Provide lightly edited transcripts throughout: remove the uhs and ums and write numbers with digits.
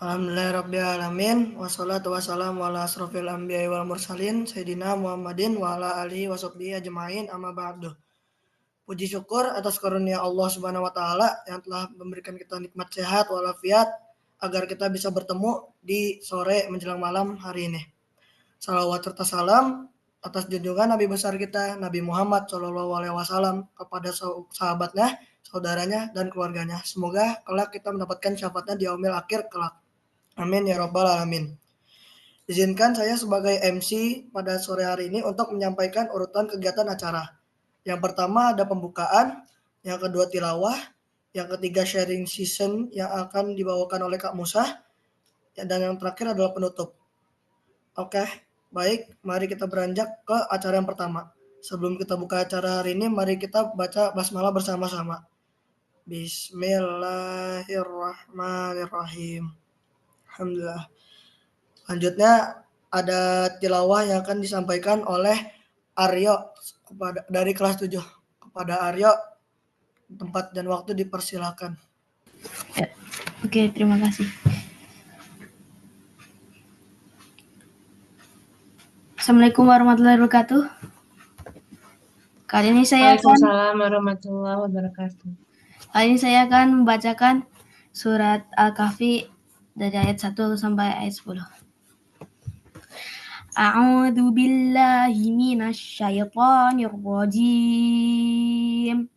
Alhamdulillahirrabbilalamin. Wassalatu wassalamu ala asrofil anbiya'i wal mursalin Sayyidina Muhammadin wa ala alihi wa sahbihi ajma'in amma ba'du. Puji syukur atas karunia Allah Subhanahu wa taala yang telah memberikan kita nikmat sehat walafiat agar kita bisa bertemu di sore menjelang malam hari ini. Salawat serta salam atas junjungan Nabi besar kita Nabi Muhammad SAW kepada sahabatnya, saudaranya dan keluarganya. Semoga kelak kita mendapatkan syafaatnya di yaumil akhir kelak. Amin ya rabbal alamin. Izinkan saya sebagai MC pada sore hari ini untuk menyampaikan urutan kegiatan acara. Yang pertama ada pembukaan, yang kedua tilawah, yang ketiga sharing season yang akan dibawakan oleh Kak Musa, dan yang terakhir adalah penutup. Oke, baik, mari kita beranjak ke acara yang pertama. Sebelum kita buka acara hari ini, mari kita baca basmalah bersama-sama. Bismillahirrahmanirrahim. Alhamdulillah. Selanjutnya ada tilawah yang akan disampaikan oleh Aryo dari kelas 7. Kepada Aryo, tempat dan waktu dipersilakan. Ya. Oke, terima kasih. Assalamualaikum warahmatullahi wabarakatuh. Kali ini saya Waalaikumsalam warahmatullahi wabarakatuh. Kali ini saya akan membacakan surat Al-Kahfi dari ayat 1 sampai ayat 10. A'udzu billahi minasyaitonir rajim.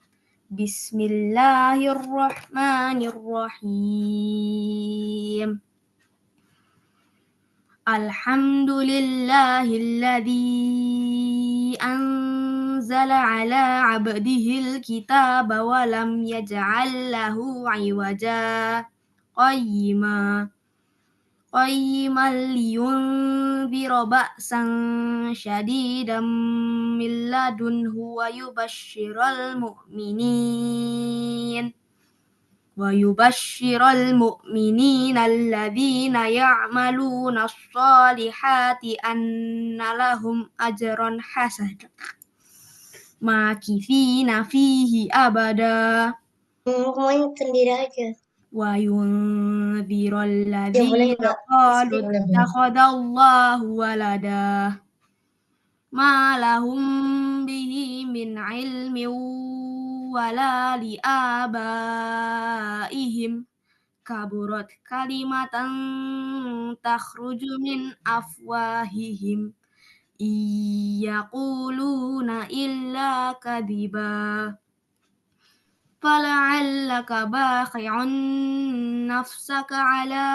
Bismillahirrahmanirrahim. Alhamdulillahilladzi anzala ala 'abdihil kitaba wa lam yaj'al lahu 'iwaja qayyiman liyunzira ba'san syadidan min ladunhu wa yubashshiral mu'minin alladzina ya'maluna as-solihati anna lahum ajran hasanan makithina fihi abada. Ngomongin sendiri aja. Wa yunziral ladzina qalu ittakhadallahu walada ma lahum bihi min ilmin wala li abaihim kaburat kalimatan takhruju min afwahihim yaquluna illa kadiba fala'allaka bakhi'un nafsaka ala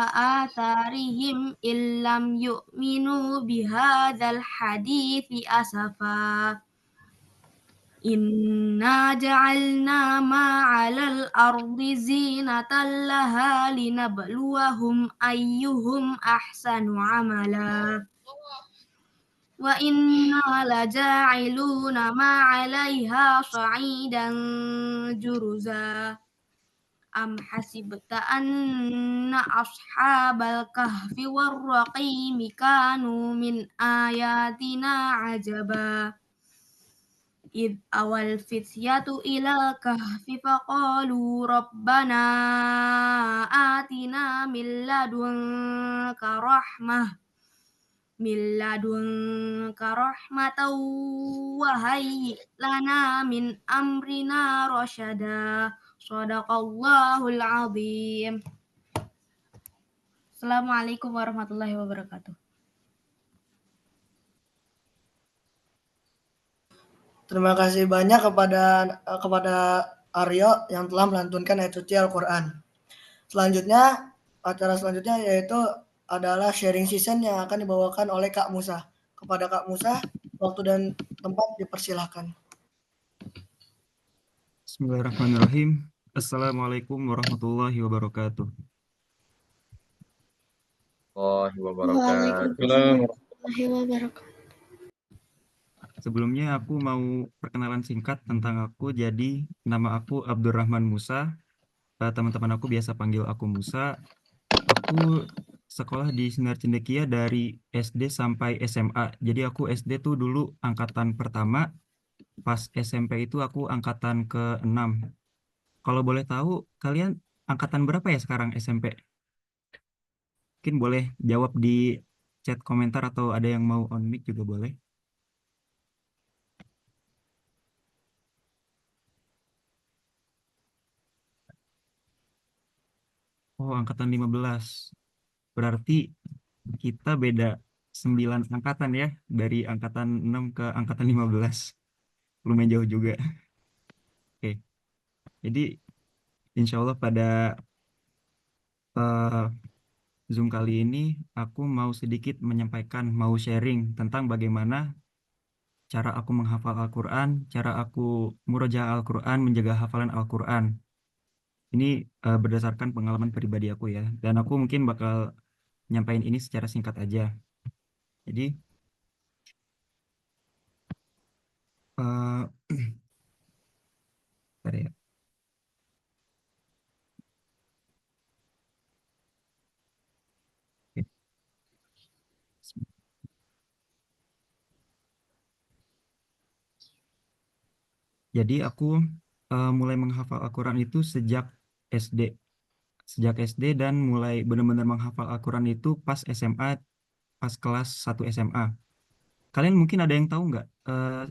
atharihim illam yu'minu bihadzal hadithi asafa. Inna ja'alna ma'alal ardi zinatan laha linabluwahum ayyuhum ahsanu amala. Wa inna laja'iluna ma'alaiha sa'idan juruza. Am hasibta anna ashabal kahfi warraqimi kanu min ayatina ajaba. Id awal fityatu ila kahfi faqalu rabbana atina min ladunka rahmatan wa hayyi lana min amrina rasyada. Shadaqallahul azim. Assalamualaikum warahmatullahi wabarakatuh. Terima kasih banyak kepada Aryo yang telah melantunkan ayat suci Al-Quran. Acara selanjutnya yaitu adalah sharing season yang akan dibawakan oleh Kak Musa. Kepada Kak Musa, waktu dan tempat dipersilahkan. Bismillahirrahmanirrahim. Assalamualaikum warahmatullahi wabarakatuh. Waalaikumsalam warahmatullahi wabarakatuh. Sebelumnya aku mau perkenalan singkat tentang aku. Jadi nama aku Abdurrahman Musa. Teman-teman aku biasa panggil aku Musa. Aku sekolah di Sinar Cendekia dari SD sampai SMA. Jadi aku SD tuh dulu angkatan pertama. Pas SMP itu aku angkatan ke-6. Kalau boleh tahu, kalian angkatan berapa ya sekarang SMP? mungkin boleh jawab di chat komentar atau ada yang mau on mic juga boleh. Oh, angkatan 15. Berarti kita beda 9 angkatan ya, dari angkatan 6 ke angkatan 15. Lumayan jauh juga. Oke, jadi insya Allah pada eh, Zoom kali ini aku mau sedikit menyampaikan, mau sharing tentang bagaimana cara aku menghafal Al-Quran, cara aku murojaah Al-Quran, menjaga hafalan Al-Quran. Ini berdasarkan pengalaman pribadi aku ya, dan aku mungkin bakal nyampain ini secara singkat aja. Jadi, eh bentar ya. Oke. Jadi aku mulai menghafal Al-Quran itu sejak SD. Sejak SD dan mulai benar-benar menghafal Al-Quran itu pas SMA, pas kelas 1 SMA. Kalian mungkin ada yang tahu nggak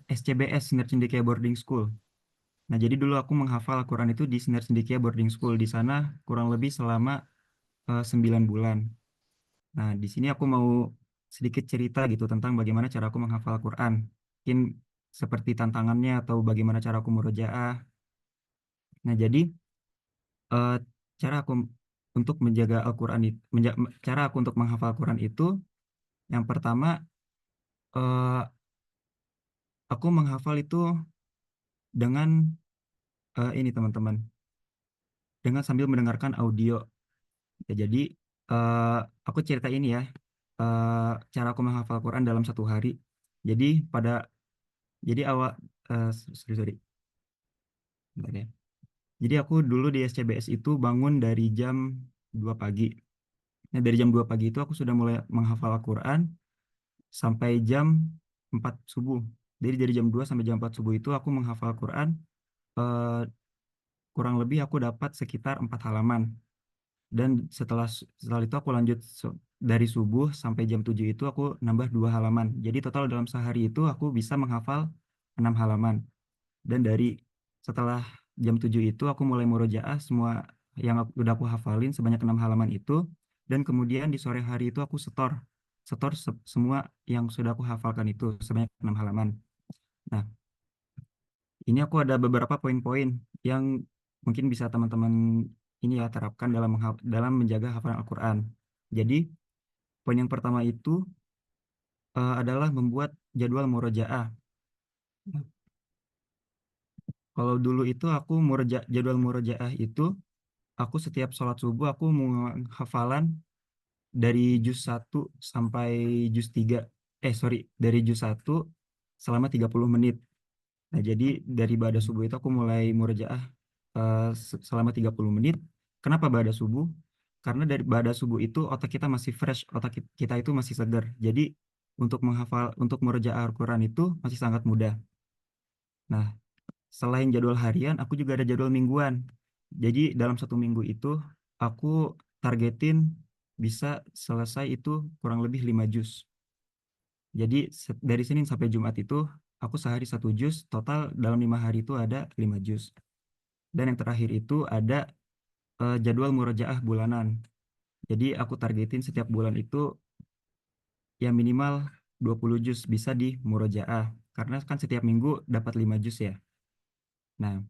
SCBS, Sinar Cendekia Boarding School? Nah, jadi dulu aku menghafal Al-Quran itu di Sinar Cendekia Boarding School. Di sana kurang lebih selama 9 bulan. Nah, di sini aku mau sedikit cerita gitu tentang bagaimana cara aku menghafal Al-Quran. Mungkin seperti tantangannya atau bagaimana cara aku murojaah. Nah, jadi eh, cara aku untuk menjaga Al-Quran itu, cara aku untuk menghafal Al-Quran itu, yang pertama eh, aku menghafal itu dengan ini teman-teman, dengan sambil mendengarkan audio. Ya, jadi eh, aku cerita ini ya, eh, cara aku menghafal Quran dalam satu hari. Jadi pada jadi awal sorry sorry, bentar ya. Jadi aku dulu di SCBS itu bangun dari jam 2 pagi. Nah, dari jam 2 pagi itu aku sudah mulai menghafal Al-Quran sampai jam 4 subuh. Jadi dari jam 2 sampai jam 4 subuh itu aku menghafal Quran, eh, kurang lebih aku dapat sekitar 4 halaman. Dan setelah itu aku lanjut dari subuh sampai jam 7 itu aku nambah 2 halaman. Jadi total dalam sehari itu aku bisa menghafal 6 halaman. Dan dari setelah jam 7 itu aku mulai murojaah semua yang udah aku hafalin sebanyak 6 halaman itu. Dan kemudian di sore hari itu aku setor semua yang sudah aku hafalkan itu sebanyak 6 halaman. Nah, ini aku ada beberapa poin-poin yang mungkin bisa teman-teman ini ya terapkan dalam menjaga hafalan Al-Quran. Jadi, poin yang pertama itu adalah membuat jadwal murojaah. Kalau dulu itu aku jadwal murojaah itu aku setiap sholat subuh aku hafalan dari juz 1 sampai juz 3. Sorry, dari juz 1 selama 30 menit. Nah, jadi dari ba'da subuh itu aku mulai murojaah selama 30 menit. Kenapa ba'da subuh? Karena dari ba'da subuh itu otak kita masih fresh, otak kita itu masih segar. Jadi untuk murojaah Al-Quran itu masih sangat mudah. Nah, selain jadwal harian, aku juga ada jadwal mingguan. Jadi dalam satu minggu itu aku targetin bisa selesai itu kurang lebih 5 juz. Jadi dari Senin sampai Jumat itu aku sehari 1 juz, total dalam 5 hari itu ada 5 juz. Dan yang terakhir itu ada jadwal murojaah bulanan. Jadi aku targetin setiap bulan itu ya minimal 20 juz bisa di murojaah. Karena kan setiap minggu dapat 5 juz ya. Nah,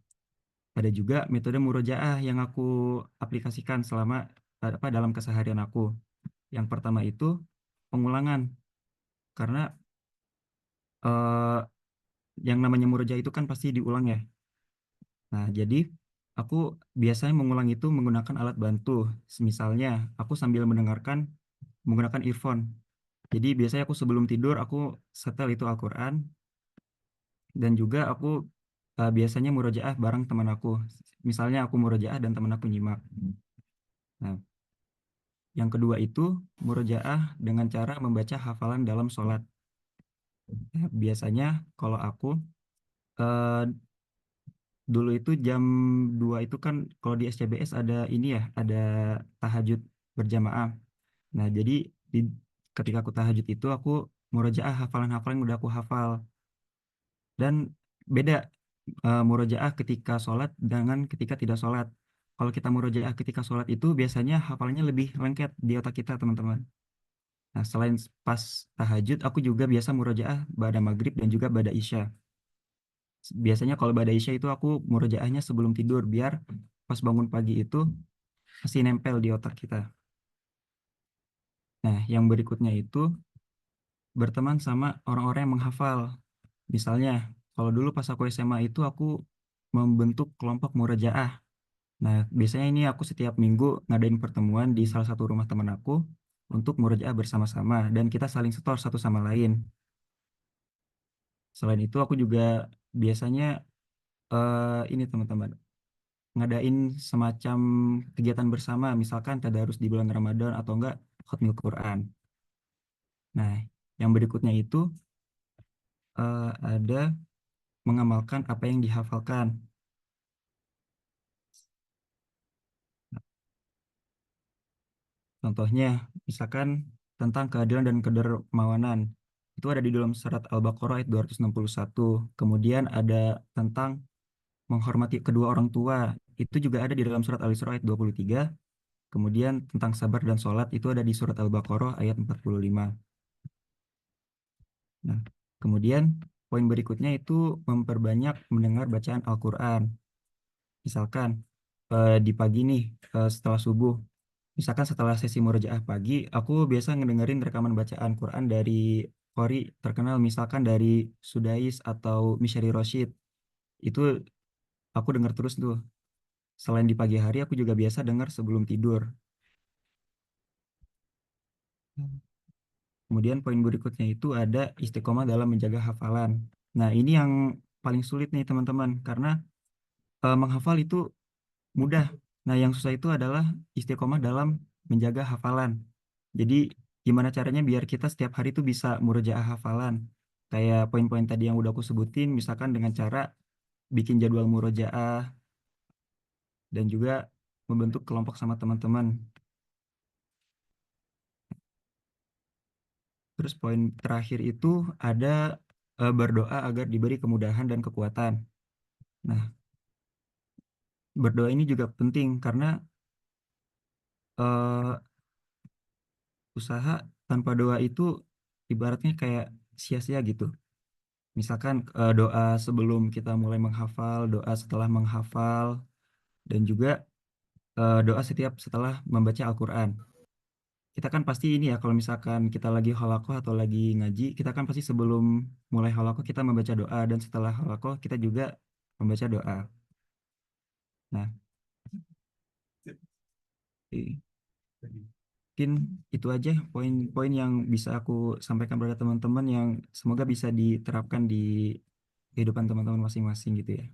ada juga metode murojaah yang aku aplikasikan selama dalam keseharian aku. Yang pertama itu pengulangan. Karena eh, yang namanya murojaah itu kan pasti diulang ya. Nah, jadi aku biasanya mengulang itu menggunakan alat bantu. Misalnya, aku sambil menggunakan earphone. Jadi biasanya aku sebelum tidur aku setel itu Al-Quran dan juga aku biasanya murojaah bareng teman aku. Misalnya aku murojaah dan teman aku nyimak. Nah, yang kedua itu murojaah dengan cara membaca hafalan dalam sholat. Nah, biasanya kalau aku eh, dulu itu jam 2 itu kan kalau di SCBS ada ini ya, ada tahajud berjamaah. Nah, jadi di- ketika aku tahajud itu aku murojaah hafalan-hafalan yang udah aku hafal. Dan beda murojaah ketika sholat dengan ketika tidak sholat. Kalau kita murojaah ketika sholat itu biasanya hafalannya lebih lengket di otak kita, teman-teman. Nah, selain pas tahajud, aku juga biasa murojaah ba'da maghrib dan juga ba'da isya. Biasanya kalau ba'da isya itu aku murojaahnya sebelum tidur, biar pas bangun pagi itu masih nempel di otak kita. Nah, yang berikutnya itu berteman sama orang-orang yang menghafal. Misalnya, kalau dulu pas aku SMA itu aku membentuk kelompok murojaah. Nah, biasanya ini aku setiap minggu ngadain pertemuan di salah satu rumah teman aku untuk murojaah bersama-sama dan kita saling setor satu sama lain. Selain itu aku juga biasanya ini teman-teman ngadain semacam kegiatan bersama, misalkan tadarus di bulan Ramadan atau enggak khatmil Quran. Nah, yang berikutnya itu ada mengamalkan apa yang dihafalkan. Contohnya, misalkan tentang keadilan dan kedermawanan. Itu ada di dalam surat Al-Baqarah ayat 261. Kemudian ada tentang menghormati kedua orang tua. Itu juga ada di dalam surat Al-Isra ayat 23. Kemudian tentang sabar dan sholat itu ada di surat Al-Baqarah ayat 45. Nah, kemudian poin berikutnya itu memperbanyak mendengar bacaan Al-Quran. Misalkan di pagi nih setelah subuh. Misalkan setelah sesi murojaah pagi, aku biasa ngedengerin rekaman bacaan Quran dari qori terkenal, misalkan dari Sudais atau Mishari Roshid. Itu aku dengar terus tuh. Selain di pagi hari, aku juga biasa dengar sebelum tidur. Kemudian poin berikutnya itu ada istiqomah dalam menjaga hafalan. Nah, ini yang paling sulit nih teman-teman, karena menghafal itu mudah. Nah, yang susah itu adalah istiqomah dalam menjaga hafalan. Jadi, gimana caranya biar kita setiap hari itu bisa murojaah hafalan? Kayak poin-poin tadi yang udah aku sebutin, misalkan dengan cara bikin jadwal murojaah dan juga membentuk kelompok sama teman-teman. Terus poin terakhir itu ada berdoa agar diberi kemudahan dan kekuatan. Nah, berdoa ini juga penting karena eh, usaha tanpa doa itu ibaratnya kayak sia-sia gitu. Misalkan doa sebelum kita mulai menghafal, doa setelah menghafal, dan juga doa setiap setelah membaca Al-Quran. Kita kan pasti ini ya, kalau misalkan kita lagi halakoh atau lagi ngaji, kita kan pasti sebelum mulai halakoh kita membaca doa, dan setelah halakoh kita juga membaca doa. Nah, i- mungkin itu aja poin-poin yang bisa aku sampaikan pada teman-teman yang semoga bisa diterapkan di kehidupan teman-teman masing-masing gitu ya.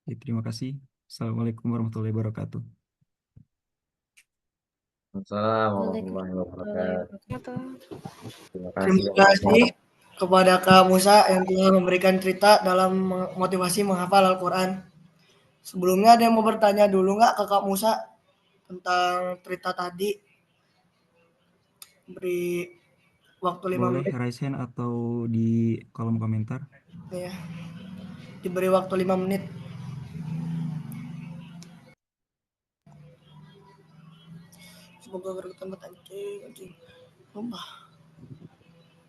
Jadi, terima kasih. Assalamualaikum warahmatullahi wabarakatuh. Assalamualaikum Waalaikumsalam warahmatullahi warahmatullahi wabarakatuh. wabarakatuh. Terima kasih Terima atas kasih kepada Kak Musa yang telah memberikan cerita dalam motivasi menghafal Al-Quran. Sebelumnya ada yang mau bertanya dulu nggak ke Kak Musa tentang cerita tadi? Beri waktu 5 Boleh menit. raise hand atau di kolom komentar. Ya, diberi waktu 5 menit. Semoga berkenan anjing anjing. Sumpah.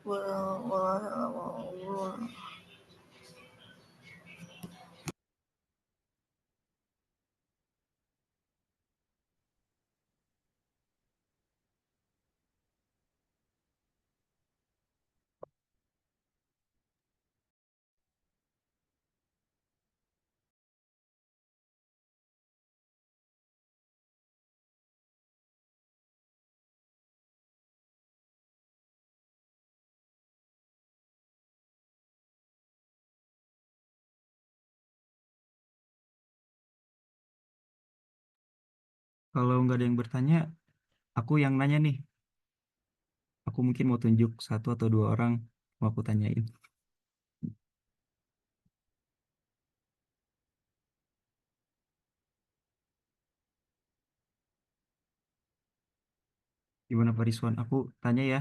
Wah, wah, wah, wah. Kalau nggak ada yang bertanya, aku yang nanya nih. Aku mungkin mau tunjuk satu atau dua orang mau aku tanyain. Gimana Pak Rizwan? Aku tanya ya.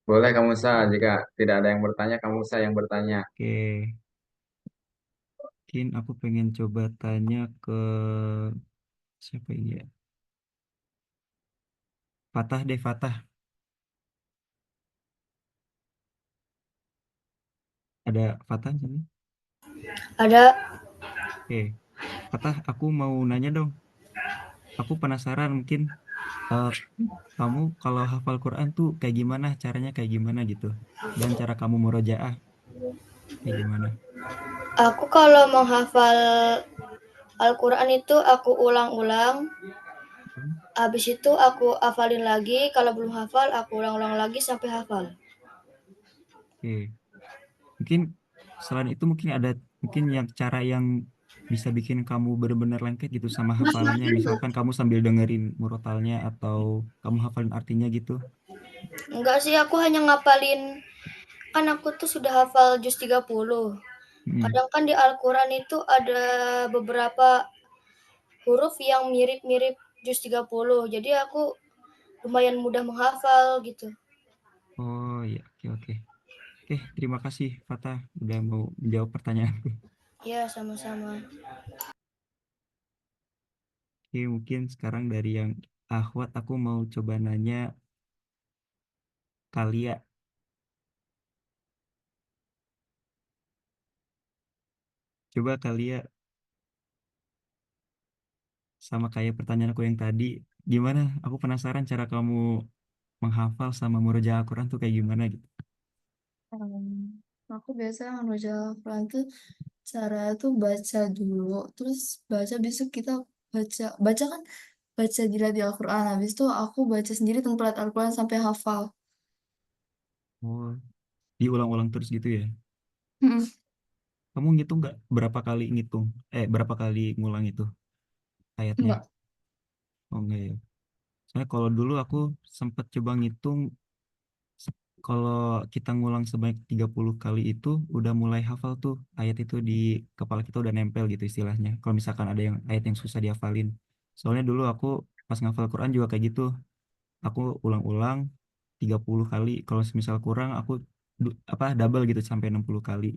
Boleh kamu Musa, jika tidak ada yang bertanya, kamu Musa yang bertanya. Oke. Mungkin aku pengen coba tanya ke siapa ini ya? Fatah deh, Fatah. Ada Fatah di sini? Ada. Oke. Fatah, aku mau nanya dong. Aku penasaran mungkin eh, kamu kalau hafal Quran tuh kayak gimana? Caranya kayak gimana gitu? Dan cara kamu murojaah kayak gimana? Aku kalau menghafal Al-Quran itu aku ulang-ulang. Hmm, Habis itu aku hafalin lagi. Kalau belum hafal, aku ulang-ulang lagi sampai hafal. Oke. Mungkin selain itu mungkin ada mungkin yang cara yang bisa bikin kamu benar-benar lengket gitu sama hafalannya. Misalkan kamu sambil dengerin murotalnya atau kamu hafalin artinya gitu. Enggak sih, aku hanya ngapalin. Kan aku tuh sudah hafal juz 30. Hmm. Kadang kan di Al-Quran itu ada beberapa huruf yang mirip-mirip juz 30. Jadi aku lumayan mudah menghafal gitu. Oh iya, oke oke. Oke, terima kasih Fatah udah mau menjawab pertanyaanku. Ya, sama-sama. Oke, mungkin sekarang dari yang Ahwat aku mau coba nanya Kalia. Coba Kalia sama kayak pertanyaan aku yang tadi, gimana? Aku penasaran cara kamu menghafal sama murojaah Al-Quran tuh kayak gimana gitu. Aku biasa ngerjain Al-Quran tuh cara tuh baca dulu, terus baca besok kita baca baca kan baca dilihat di Al-Quran, habis itu aku baca sendiri tempelat Al-Quran sampai hafal. Oh, diulang-ulang terus gitu ya. Mm-mm. Kamu ngitung nggak berapa kali ngitung? Berapa kali ngulang itu ayatnya? Enggak, Oh enggak ya. Soalnya kalau dulu aku sempat coba ngitung, kalau kita ngulang sebanyak 30 kali itu udah mulai hafal tuh ayat itu di kepala kita udah nempel gitu istilahnya. Kalau misalkan ada yang ayat yang susah dihafalin. Soalnya dulu aku pas ngafal Quran juga kayak gitu. Aku ulang-ulang 30 kali. Kalau misal kurang aku double gitu sampai 60 kali.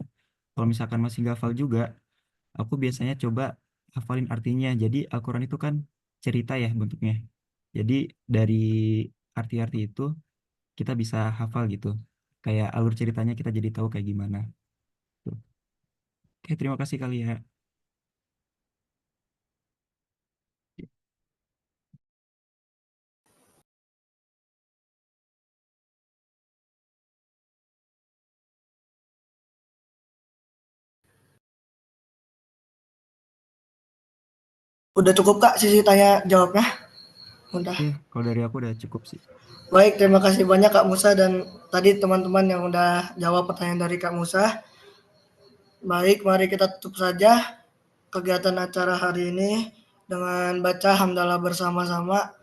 Kalau misalkan masih nggak hafal juga, aku biasanya coba hafalin artinya. Jadi Al-Quran itu kan cerita ya bentuknya. Jadi dari arti-arti itu kita bisa hafal gitu. Kayak alur ceritanya kita jadi tahu kayak gimana. Tuh. Oke, terima kasih kali ya. Udah cukup Kak sisi tanya jawabnya? Udah. Oke, kalau dari aku udah cukup sih. Baik, terima kasih banyak Kak Musa dan tadi teman-teman yang udah jawab pertanyaan dari Kak Musa. Baik, mari kita tutup saja kegiatan acara hari ini dengan baca hamdalah bersama-sama.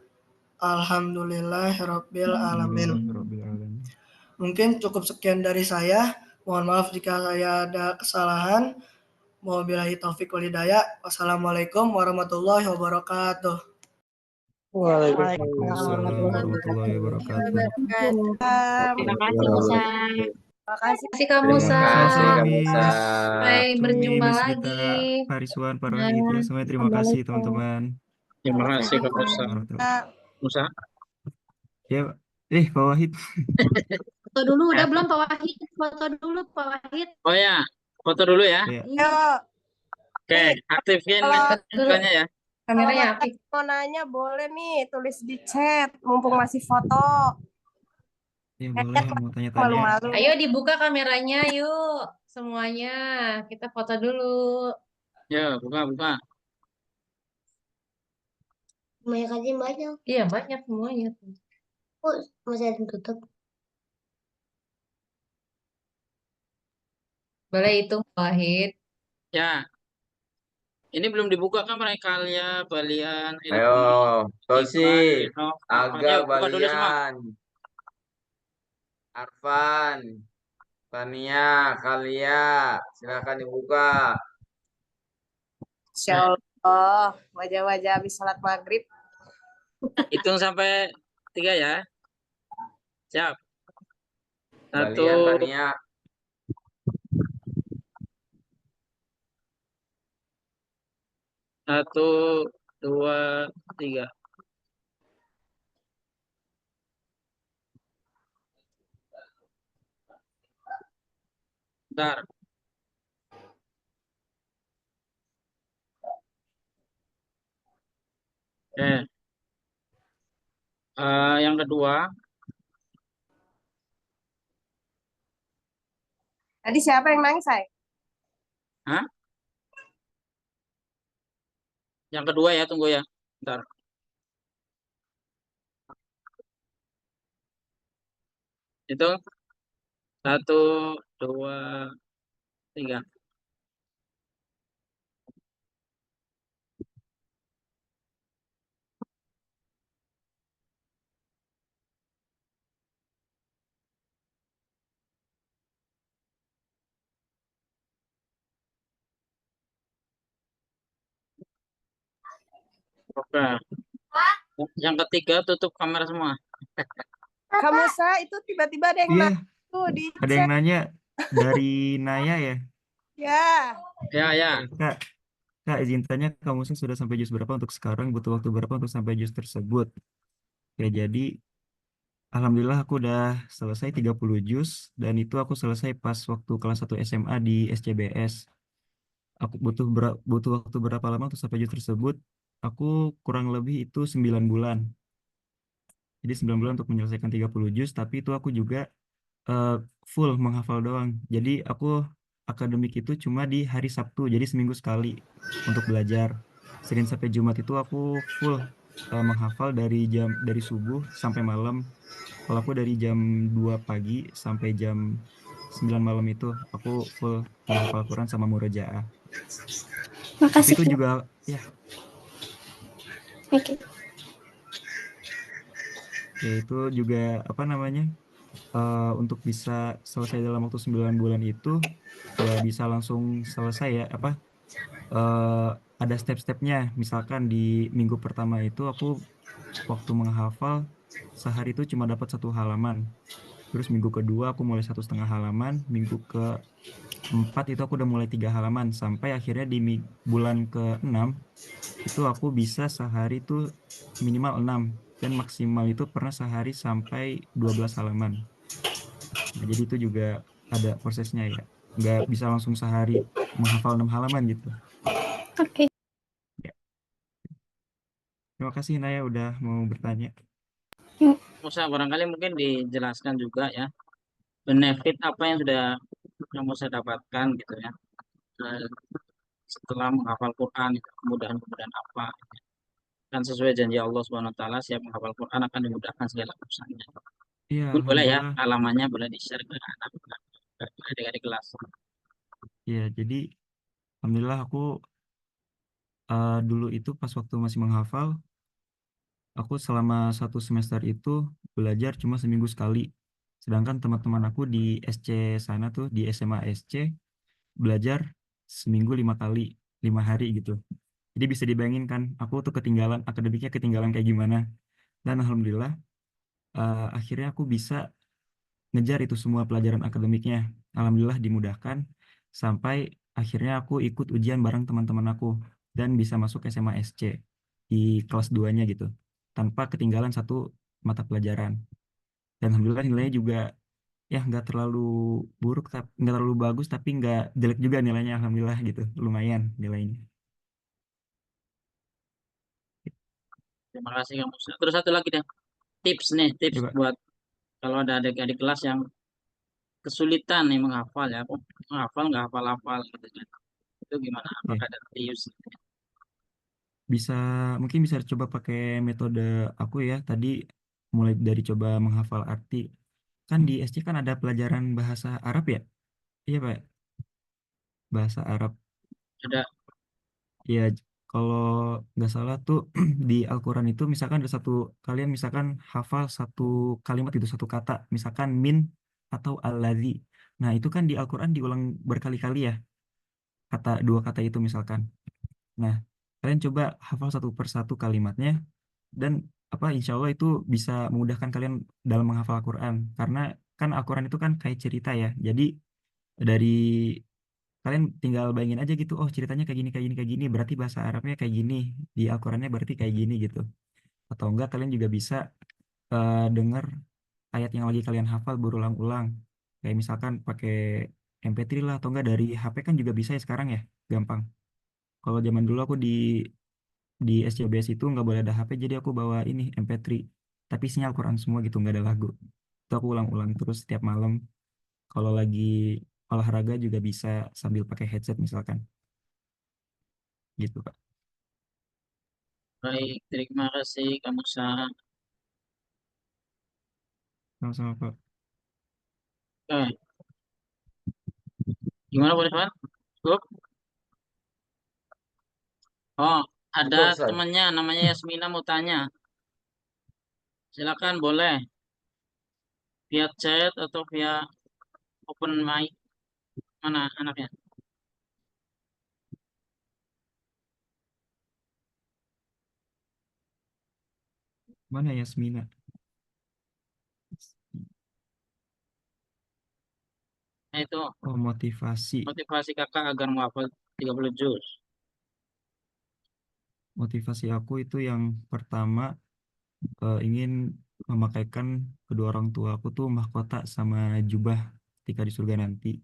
Alhamdulillahirabbil alamin. Alhamdulillahirabbil alamin. Mungkin cukup sekian dari saya. Mohon maaf jika saya ada kesalahan. Wabillahi taufik wal hidayah. Wassalamualaikum warahmatullahi wabarakatuh. Waalaikumsalam warahmatullahi wabarakatuh. Terima kasih, Musa. Terima kasih Kak Terima Terima Musa. kasih kasih Kak Musa. Miss Sampai Cumi, berjumpa Miss Gita, lagi. Pak Rizwan, Pak Ya, Rohit ya. Semuanya terima kasih teman-teman. Terima kasih Kak Musa. Warahmatullahi. Musa. Ya, Pak Wahid. foto dulu udah belum Pak Wahid? Foto dulu Pak Wahid. Oh ya, foto dulu ya. Ya, Iya, Oke, aktifin foto dulu. kameranya ya. Kameranya aktif. Mau nanya boleh nih tulis di chat mumpung masih foto. ya boleh yang mau tanya-tanya. Malu-malu. Ayo dibuka kameranya yuk. Semuanya. Kita foto dulu. Ya, buka. Banyak aja yang banyak. Iya, banyak semuanya. Kok masih ada yang tutup? Boleh hitung Pak Wahid. Ya, ini belum dibuka kan mereka kalian, Balian, Ayo, Ilmi, Tosi, Ivan, Aga, Ayo, buka dulu semua. Balian, Arfan, Tania, Kalia, silakan dibuka. Insya Allah wajah-wajah habis sholat maghrib. Hitung sampai 3 ya. Siap. Satu, Kalian Tania. satu, dua, tiga. Bentar. Yang kedua, Tadi siapa yang nangis, Say? hah? Yang kedua ya, tunggu ya. Bentar. Itu satu, dua, tiga. Oke. Yang ketiga tutup kamera semua. Kamu, Sa, itu tiba-tiba ada yang Iya, nangis tuh di ada yang chat. nanya dari Naya ya. Ya. Ya. Kak, izin tanya kamu sudah sampai juz berapa untuk sekarang? Butuh waktu berapa untuk sampai juz tersebut? Ya, jadi alhamdulillah aku udah selesai 30 juz dan itu aku selesai pas waktu kelas 1 SMA di SCBS. Aku butuh waktu berapa lama untuk sampai juz tersebut? Aku kurang lebih itu 9 bulan. Jadi 9 bulan untuk menyelesaikan 30 juz, tapi itu aku juga eh, full menghafal doang. Jadi aku akademik itu cuma di hari Sabtu, jadi seminggu sekali untuk belajar. Senin sampai Jumat itu aku full menghafal dari subuh sampai malam. Kalau aku dari jam 2 pagi sampai jam 9 malam itu aku full menghafal Quran sama murojaah. Tapi Makasih. itu juga ya, Oke. ya itu juga apa namanya? Untuk bisa selesai dalam waktu 9 bulan itu gak bisa langsung selesai ya ada step-stepnya. Misalkan di minggu pertama itu aku waktu menghafal sehari itu cuma dapat 1 halaman, terus minggu kedua aku mulai 1,5 halaman, minggu keempat itu aku udah mulai 3 halaman, sampai akhirnya di bulan ke-6 itu aku bisa sehari itu minimal 6 dan maksimal itu pernah sehari sampai 12 halaman. Nah, jadi itu juga ada prosesnya ya. Nggak bisa langsung sehari menghafal 6 halaman gitu. Oke. Ya. Terima kasih Naya udah mau bertanya. Musa, barangkali mungkin dijelaskan juga ya. Benefit apa yang sudah kamu saya dapatkan gitu ya. Setelah menghafal Quran, kemudahan-kemudahan apa. Kan sesuai janji Allah Subhanahu wa taala, siap menghafal Quran akan dimudahkan segala urusannya. Iya, Mungkin boleh ya, alhamdulillah. halamannya boleh di-share ke adik-adik kelas. Iya, jadi alhamdulillah aku dulu itu pas waktu masih menghafal, aku selama 1 semester itu belajar cuma seminggu sekali. Sedangkan teman-teman aku di SC sana tuh, di SMA SC, belajar seminggu 5 kali, 5 hari gitu. Jadi bisa dibayangin kan, aku tuh ketinggalan, akademiknya ketinggalan kayak gimana. Dan alhamdulillah, akhirnya aku bisa ngejar itu semua pelajaran akademiknya. Alhamdulillah dimudahkan, sampai akhirnya aku ikut ujian bareng teman-teman aku, dan bisa masuk SMA SC di kelas 2-nya gitu, tanpa ketinggalan 1 mata pelajaran. Dan alhamdulillah nilainya juga ya nggak terlalu buruk, tapi nggak terlalu bagus, tapi nggak jelek juga nilainya, alhamdulillah gitu, lumayan nilainya. Terima kasih kamu. Terus satu lagi deh, tips nih, tips Ya, Pak. buat kalau ada adik-adik kelas yang kesulitan nih menghafal ya, kok menghafal nggak hafal-hafal gitu kan. Itu gimana? Ya. Apakah ada tips? Bisa, mungkin bisa coba pakai metode aku ya tadi, mulai dari coba menghafal arti. Kan di SC kan ada pelajaran bahasa Arab ya? Iya Pak, bahasa Arab. Ada. Ya, kalau nggak salah tuh di Al-Quran itu misalkan ada kalian misalkan hafal 1 kalimat itu 1 kata, misalkan min atau alladzi. Nah itu kan di Al-Quran diulang berkali-kali ya, 2 kata itu misalkan. Nah, kalian coba hafal 1 persatu kalimatnya dan insya Allah itu bisa memudahkan kalian dalam menghafal Al-Quran. Karena kan Al-Quran itu kan kayak cerita ya. Jadi dari kalian tinggal bayangin aja gitu, oh ceritanya kayak gini, kayak gini, kayak gini. Berarti bahasa Arabnya kayak gini. Di Al-Qurannya berarti kayak gini gitu. Atau enggak kalian juga bisa dengar ayat yang lagi kalian hafal berulang-ulang. Kayak misalkan pakai MP3 lah, atau enggak dari HP kan juga bisa ya sekarang ya. Gampang. Kalau zaman dulu aku di SCBS itu nggak boleh ada HP, jadi aku bawa ini MP3 tapi isinya Al-Quran semua gitu, nggak ada lagu. Itu aku ulang-ulang terus setiap malam. Kalau lagi olahraga juga bisa sambil pakai headset misalkan gitu Pak. Baik, terima kasih kamu Sa. Sama-sama Pak. Oke, gimana boleh Pak? Cukup? Oh, ada Cukup, Ustaz. temannya namanya Yasmina mau tanya. Silakan boleh via chat atau via open mic. Mana anaknya? Mana Yasmina? Nah, itu Oh, motivasi. motivasi kakak agar menghafal 30 juz. Motivasi aku itu yang pertama, ingin memakaikan kedua orang tua aku tuh mahkota sama jubah ketika di surga nanti.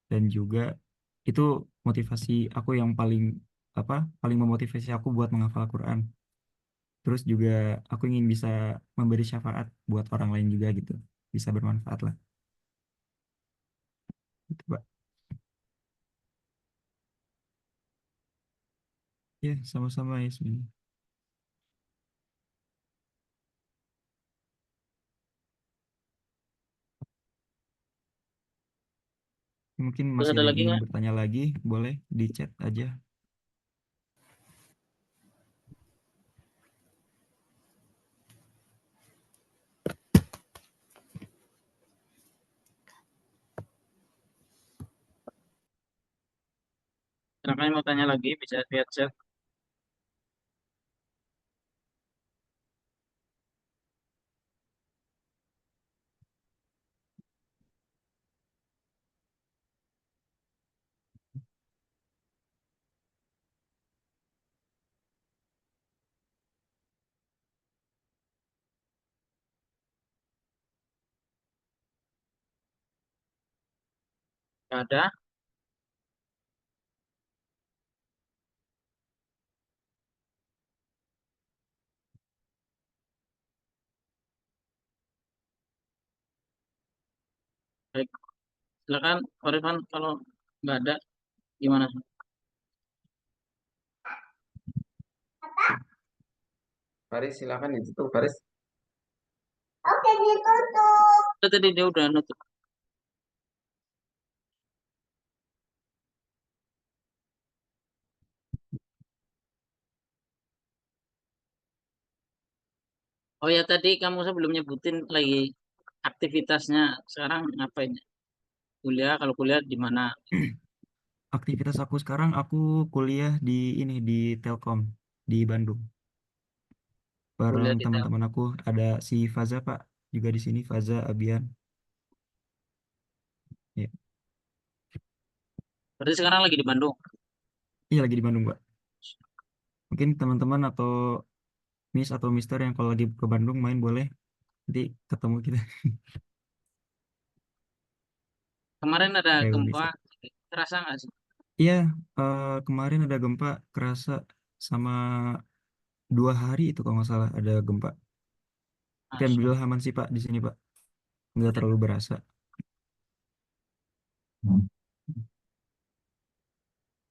Dan juga itu motivasi aku yang paling memotivasi aku buat menghafal Al-Quran. Terus juga aku ingin bisa memberi syafaat buat orang lain juga gitu, bisa bermanfaat lah gitu Pak. Ya sama-sama Yasmin. Mungkin Terus masih ada ada yang lagi ingin nggak? bertanya lagi, boleh di chat aja. Silakan yang mau tanya lagi bisa via chat. Nggak ada. Baik, silakan Pak Rifan kalau nggak ada gimana? Faris, silakan ditutup, Faris. Oke, ditutup. Tadi dia udah nutup. Oh ya tadi kamu sebelum nyebutin lagi aktivitasnya sekarang ngapain? Kuliah, kalau kuliah di mana? Aktivitas aku sekarang, aku kuliah di Telkom di Bandung. Kuliah Bareng di Telkom. teman-teman aku ada si Faza Pak, juga di sini Faza Abian. Ya. Berarti sekarang lagi di Bandung. Iya lagi di Bandung Pak. Mungkin teman-teman atau Miss atau Mister yang kalau lagi ke Bandung main boleh, nanti ketemu kita. Kemarin ada Ayo gempa, bisa. terasa nggak sih? Iya, kemarin ada gempa kerasa sama 2 hari itu kalau nggak salah ada gempa. Tapi Masya alhamdulillah Allah. aman sih Pak di sini Pak, nggak terlalu berasa.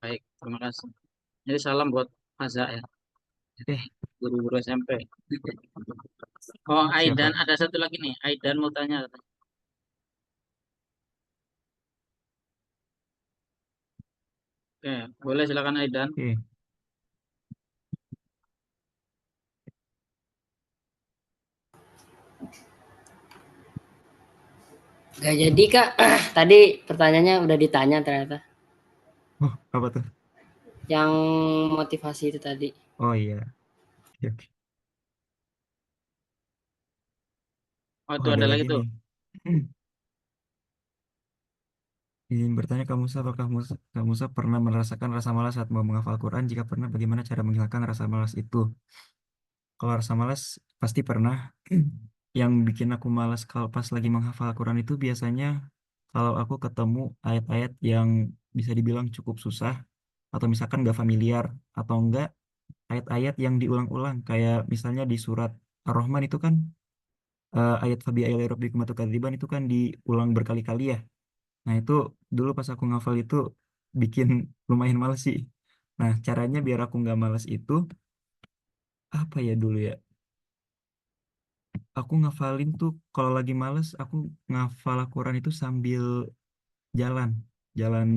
Baik, terima kasih. Jadi salam buat Faza ya, Eh, guru-guru SMP. Oh, Aidan, siapa? ada satu lagi nih. Aidan mau tanya. Oke, boleh silakan Aidan. Oke. Gak jadi Kak, tadi pertanyaannya udah ditanya ternyata. Oh, apa tuh? Yang motivasi itu tadi. Oh iya. Oke, oke. Oh, Oh, itu ada ada lagi lagi tuh. nih. Izin bertanya, Kak Musa, apakah Kak Musa pernah merasakan rasa malas saat mau menghafal Quran? Jika pernah, bagaimana cara menghilangkan rasa malas itu? Kalau rasa malas, pasti pernah. Yang bikin aku malas kalau pas lagi menghafal Quran itu biasanya kalau aku ketemu ayat-ayat yang bisa dibilang cukup susah, atau misalkan gak familiar, atau enggak ayat-ayat yang diulang-ulang. Kayak misalnya di surat Ar-Rahman itu kan, ayat Fabi ayat Rabbikum Tukadziban itu kan diulang berkali-kali ya. Nah, itu dulu pas aku ngafal itu bikin lumayan males sih. Nah, caranya biar aku nggak males itu, apa ya dulu ya? Aku ngafalin tuh kalau lagi males, aku ngafal Al-Quran itu sambil jalan. Jalan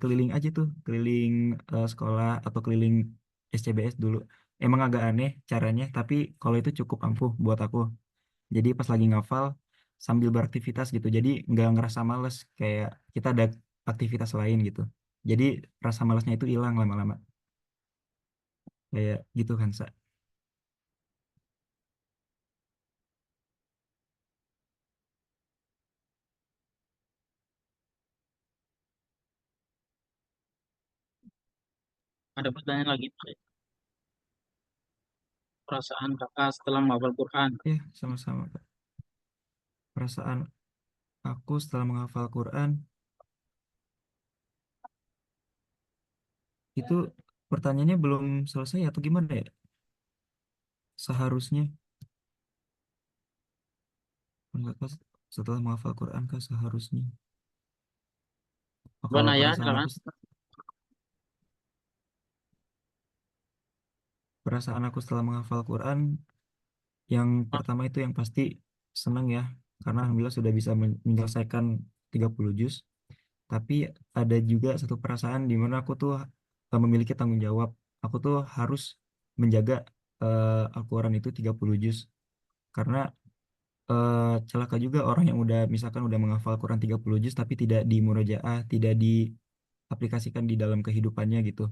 keliling aja tuh, keliling sekolah atau keliling SCBS dulu. Emang agak aneh caranya, tapi kalau itu cukup ampuh buat aku. Jadi pas lagi ngafal, sambil beraktivitas gitu. Jadi nggak ngerasa males, kayak kita ada aktivitas lain gitu. Jadi rasa malasnya itu hilang lama-lama. Kayak gitu kan, Sa. Ada pertanyaan lagi. Perasaan kakak setelah menghafal Quran. Ya, sama-sama, Kak. Perasaan aku setelah menghafal Quran, itu pertanyaannya belum selesai atau gimana ya? Seharusnya, Kakak setelah menghafal Quran, Kak, seharusnya. Oh, Coba kalau Naya, perasaan silakan. aku, perasaan aku setelah menghafal Quran, yang pertama itu yang pasti senang ya, karena alhamdulillah sudah bisa menyelesaikan 30 juz. Tapi ada juga satu perasaan di mana aku tuh memiliki tanggung jawab. Aku tuh harus menjaga Al-Quran itu 30 juz. Karena eh, celaka juga orang yang udah misalkan udah menghafal Quran 30 juz tapi tidak di murojaah, tidak diaplikasikan di dalam kehidupannya gitu.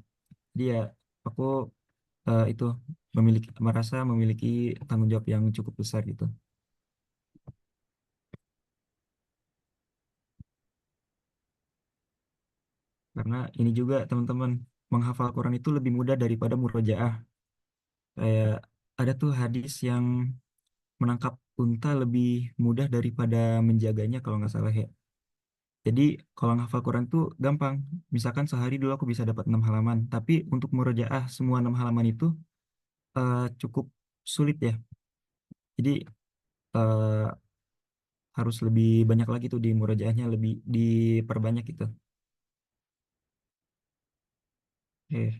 Jadi ya aku itu merasa memiliki tanggung jawab yang cukup besar gitu. Karena ini juga teman-teman, menghafal Quran itu lebih mudah daripada murojaah. Kayak ada tuh hadis yang menangkap unta lebih mudah daripada menjaganya kalau nggak salah ya. Jadi kalau menghafal Quran tuh gampang. Misalkan sehari dulu aku bisa dapat 6 halaman. Tapi untuk murojaah semua 6 halaman itu cukup sulit ya. Jadi eh, harus lebih banyak lagi tuh di murojaahnya, lebih diperbanyak gitu. Eh,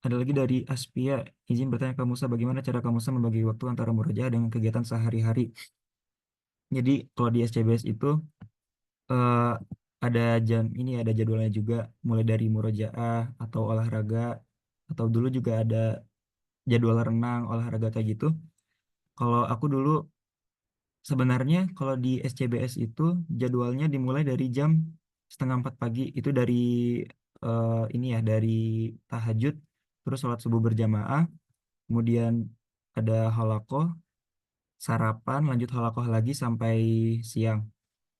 ada lagi dari Aspia, izin bertanya ke Musa, bagaimana cara kamu Musa membagi waktu antara murojaah dengan kegiatan sehari-hari? Jadi kalau di SCBS itu eh, ada ada jadwalnya juga, mulai dari murojaah atau olahraga, atau dulu juga ada jadwal renang, olahraga kayak gitu. Kalau aku dulu sebenarnya kalau di SCBS itu jadwalnya dimulai dari jam setengah 4 pagi, itu dari ini ya, dari tahajud, terus sholat subuh berjamaah, kemudian ada halakoh, sarapan, lanjut halakoh lagi sampai siang.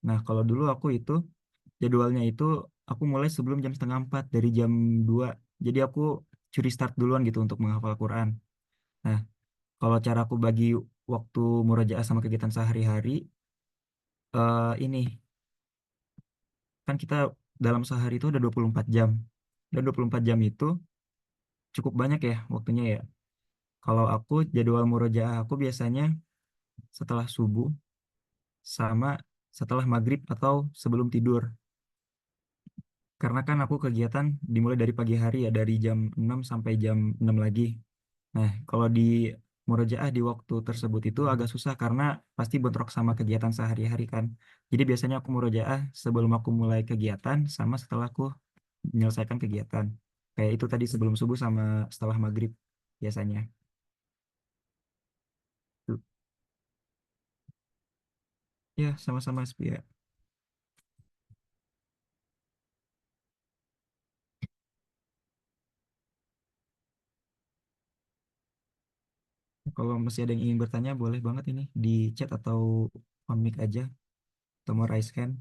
Nah, kalau dulu aku itu jadwalnya itu aku mulai sebelum jam setengah 4 dari jam 2. Jadi aku curi start duluan gitu untuk menghafal Quran. Nah, kalau cara aku bagi waktu murojaah sama kegiatan sehari-hari, ini kan kita dalam sehari itu ada 24 jam. Dan 24 jam itu cukup banyak ya waktunya ya. Kalau aku jadwal murojaah aku biasanya setelah subuh sama setelah maghrib atau sebelum tidur. Karena kan aku kegiatan dimulai dari pagi hari ya, dari jam 6 sampai jam 6 lagi. Nah, kalau di murojaah di waktu tersebut itu agak susah karena pasti bentrok sama kegiatan sehari-hari kan. Jadi biasanya aku murojaah sebelum aku mulai kegiatan sama setelah aku menyelesaikan kegiatan. Kayak itu tadi sebelum subuh sama setelah maghrib biasanya. Tuh. Ya, sama-sama Spia. Kalau masih ada yang ingin bertanya, boleh banget ini di chat atau on mic aja atau mau raise hand.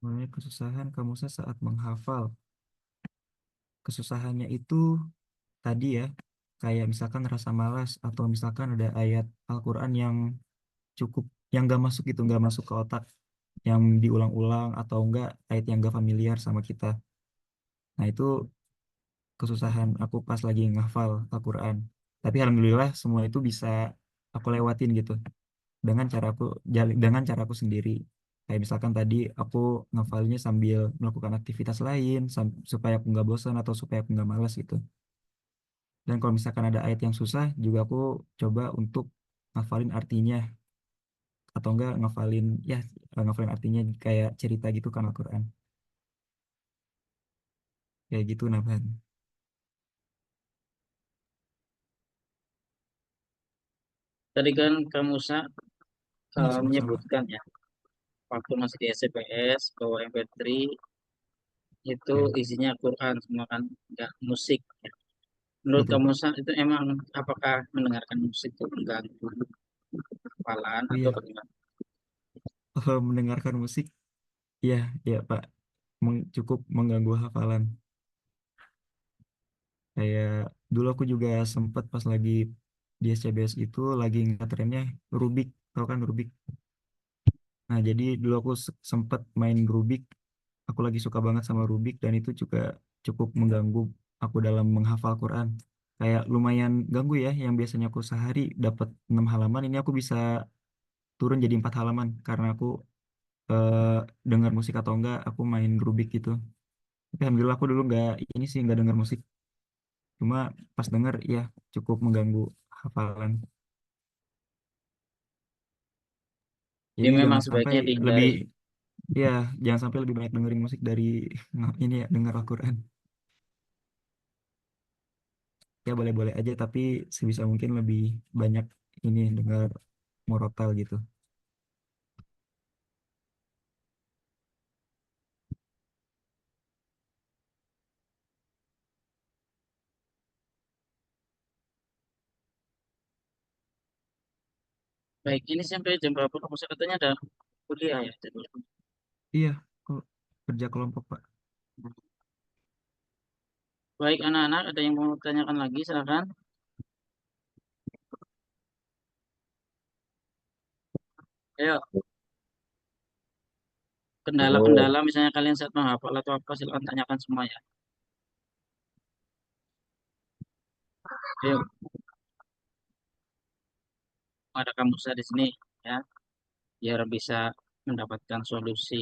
Mulai kesusahan kamu saat menghafal. Kesusahannya itu tadi ya, kayak misalkan rasa malas atau misalkan ada ayat Al-Quran yang cukup, yang gak masuk gitu, gak masuk ke otak, yang diulang-ulang atau enggak ayat yang gak familiar sama kita. Nah itu kesusahan aku pas lagi ngafal Al-Quran. Tapi alhamdulillah semua itu bisa aku lewatin gitu dengan dengan caraku sendiri. Kayak misalkan tadi aku ngafalnya sambil melakukan aktivitas lain supaya aku nggak bosan atau supaya aku nggak malas gitu. Dan kalau misalkan ada ayat yang susah juga aku coba untuk ngafalin artinya atau enggak ngafalin artinya kayak cerita gitu kan Al-Quran. Kayak gitu Nabhan. Tadi kan kamu Ya sama-sama. menyebutkan ya, waktu masih di SPS bawa MP3 itu Ya, isinya Quran semua kan, nggak musik. Menurut betul kamu Pak. itu emang apakah mendengarkan musik itu mengganggu hafalan Oh atau iya, bagaimana? kalau mendengarkan musik, iya, ya Pak, cukup mengganggu hafalan. Kayak dulu aku juga sempat pas lagi di SCBS itu lagi ngetrennya Rubik, tau kan Rubik? Nah, jadi dulu aku sempat main Rubik, aku lagi suka banget sama Rubik dan itu juga cukup mengganggu aku dalam menghafal Quran. Kayak lumayan ganggu ya, yang biasanya aku sehari dapat 6 halaman, ini aku bisa turun jadi 4 halaman karena aku eh, dengar musik atau enggak aku main Rubik gitu. Tapi alhamdulillah aku dulu nggak ini sih nggak dengar musik. Cuma pas denger ya cukup mengganggu hafalan. Jadi Jadi memang jangan sampai sebaiknya lebih dihindari. ya jangan sampai lebih banyak dengerin musik dari ini ya dengar Al-Quran. Ya boleh-boleh aja tapi sebisa mungkin lebih banyak ini dengar murotal gitu. Baik, ini sampai jam berapa? Kamu katanya ada kuliah ya? Iya, kok kerja kelompok Pak. Baik anak-anak, ada yang mau tanyakan lagi? Silakan. Ayo, Oh, kendala-kendala misalnya kalian saat menghafal atau apa, silakan tanyakan semua ya. Ayo, ada kamu saya di sini ya, biar bisa mendapatkan solusi.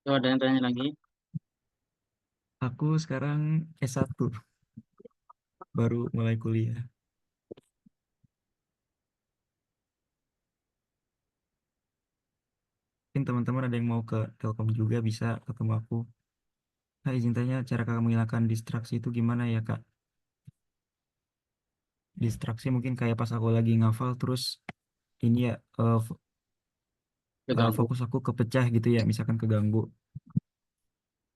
Tuh ada yang tanya lagi? Aku sekarang S1 baru mulai kuliah. Mungkin teman-teman ada yang mau ke Telkom juga bisa ketemu aku. Nah, izin tanya cara kakak menghilangkan distraksi itu gimana ya Kak? Distraksi mungkin kayak pas aku lagi ngafal terus ini ya Terganggu. fokus aku kepecah gitu ya misalkan keganggu.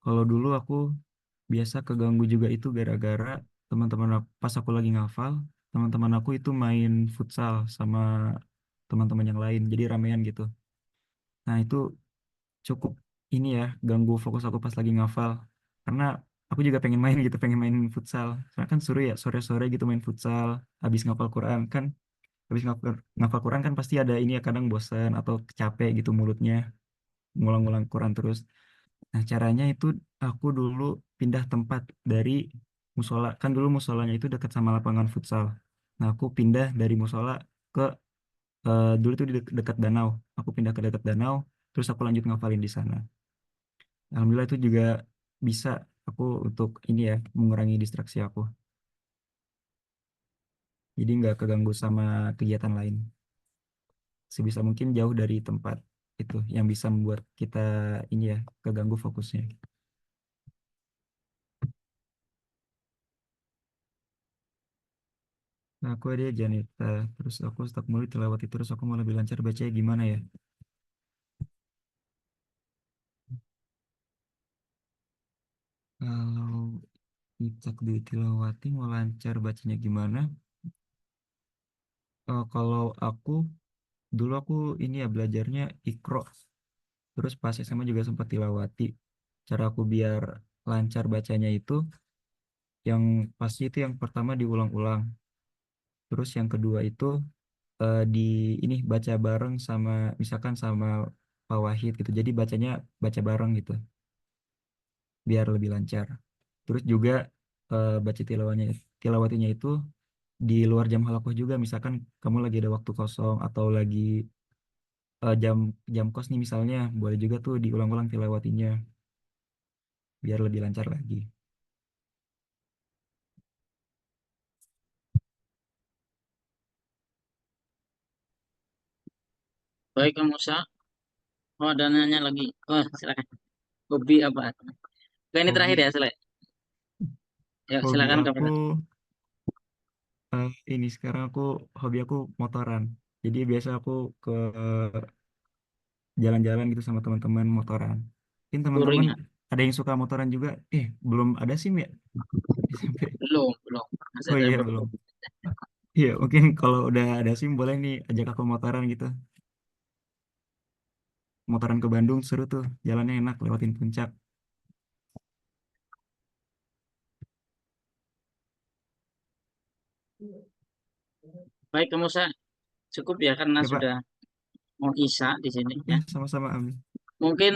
Kalau dulu aku biasa keganggu juga itu gara-gara pas aku lagi ngafal teman-teman aku itu main futsal sama teman-teman yang lain jadi ramean gitu. Nah itu cukup ini ya ganggu fokus aku pas lagi ngafal karena aku juga pengen main gitu pengen main futsal. Soalnya kan seru ya sore-sore gitu main futsal habis ngafal Quran kan. Habis ngafal Quran kan pasti ada ini ya kadang bosan atau capek gitu mulutnya ngulang-ngulang Quran terus. Nah caranya itu aku dulu pindah tempat dari musola. Kan dulu musolanya itu dekat sama lapangan futsal. Nah aku pindah dari musola ke dulu itu di dekat danau. Aku pindah ke dekat danau terus aku lanjut ngafalin di sana. Alhamdulillah itu juga bisa aku untuk ini ya mengurangi distraksi aku. Jadi nggak keganggu sama kegiatan lain. Sebisa mungkin jauh dari tempat gitu yang bisa membuat kita ini ya keganggu fokusnya. Nah, aku dia Janita, terus aku stuck mulu tilawati terus aku mau lebih lancar bacanya gimana ya? Kalau kita ditilawati mau lancar bacanya gimana? Kalau aku dulu aku ini ya belajarnya Iqra, terus pas SMA juga sempat tilawati. Cara aku biar lancar bacanya itu yang pasti itu yang pertama diulang-ulang, terus yang kedua itu di ini baca bareng sama misalkan sama Pak Wahid gitu. Jadi bacanya baca bareng gitu biar lebih lancar. Terus juga baca tilawatinya itu di luar jam halakoh juga. Misalkan kamu lagi ada waktu kosong atau lagi jam jam kos nih misalnya, boleh juga tuh diulang-ulang tilawatinya biar lebih lancar lagi. Baik, Kang Musa. Oh, ada nanya lagi. Oh, silakan. Hobi apa? Oke, ini terakhir Hobi ya, Sule. Ya, hobi silakan aku kamu. ini sekarang hobi aku motoran. Jadi biasa aku ke jalan-jalan gitu sama teman-teman motoran. Mungkin Touring teman-teman ya? ada yang suka motoran juga. Belum ada SIM ya SMP. Belum. Oh Saya iya belum. belum. Iya mungkin kalau udah ada SIM boleh nih ajak aku motoran gitu. Motoran ke Bandung seru tuh. Jalannya enak lewatin puncak. Baik, Kang Musa. Cukup ya karena Ya Pak. sudah mau Isya di sini Ya ya. sama-sama Amin. Mungkin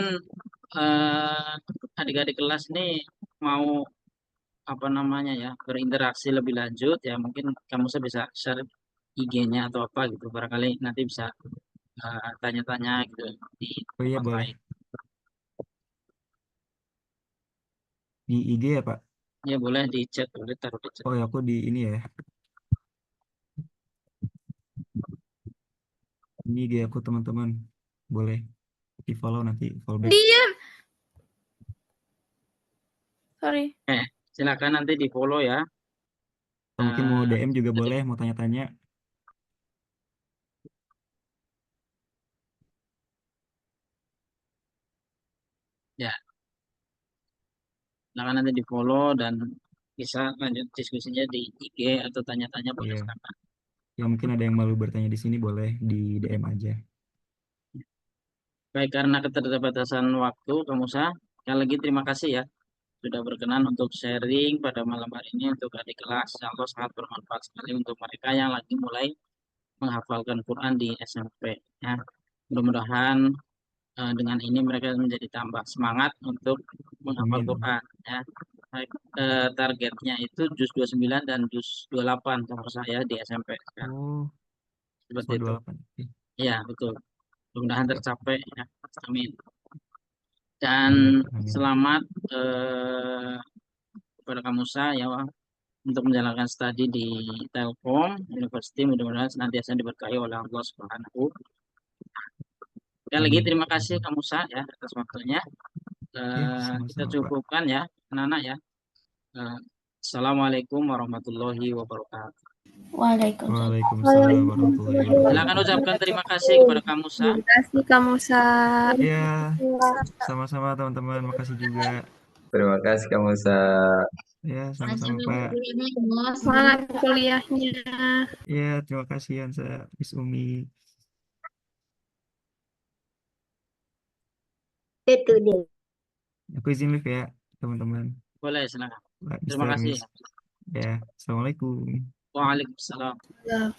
adik-adik kelas ini mau apa namanya ya berinteraksi lebih lanjut ya mungkin kamu bisa share IG-nya atau apa gitu barangkali nanti bisa tanya-tanya gitu di Oh iya tempat boleh. lain Di IG ya Pak. ya boleh di chat boleh taruh di chat. Oh ya aku di ini ya. Ini IG aku teman-teman. Boleh di follow nanti follow back. Diam. Sorry. Silakan nanti di follow ya. Atau mungkin mau DM juga Jadi, boleh, mau tanya-tanya. ya silakan nanti di follow dan bisa lanjut diskusinya di IG atau tanya-tanya boleh Iya. silakan. Ya mungkin ada yang malu bertanya di sini boleh di DM aja. Baik karena keterbatasan waktu kamu sekali lagi terima kasih ya sudah berkenan untuk sharing pada malam hari ini untuk adik kelas. Allah sangat bermanfaat sekali untuk mereka yang lagi mulai menghafalkan Quran di SMP. Ya. Mudah-mudahan dengan ini mereka menjadi tambah semangat untuk menghafal Amin. Quran. Ya. Baik, targetnya itu juz 29 dan juz 28 kalau saya di SMP. Ya. Oh, Seperti itu. 28. Ya, betul. Mudah-mudahan Siap. tercapai. Ya. Amin. Dan Amin. selamat kepada kamu ya untuk menjalankan studi di Telkom University mudah-mudahan senantiasa diberkahi oleh Allah Subhanahu. Sekali lagi Amin. terima kasih kamu ya atas waktunya. Ya, Kita sama-sama Pak. cukupkan ya anak-anak ya. Assalamualaikum warahmatullahi wabarakatuh. Waalaikumsalam warahmatullahi wabarakatuh. Silakan ucapkan terima kasih kepada kamu Terima kasih kamu Ya, sama-sama teman-teman. Makasih juga. Terima kasih kamu Ya, sama-sama Pak. Semangat kuliahnya. Ya, terima kasih Hansa, Miss Umi. Itu dia. Aku izin live ya, teman-teman. Boleh silakan. Terima Mr. kasih. Miss. Ya, Assalamualaikum. Waalaikumsalam. Ya.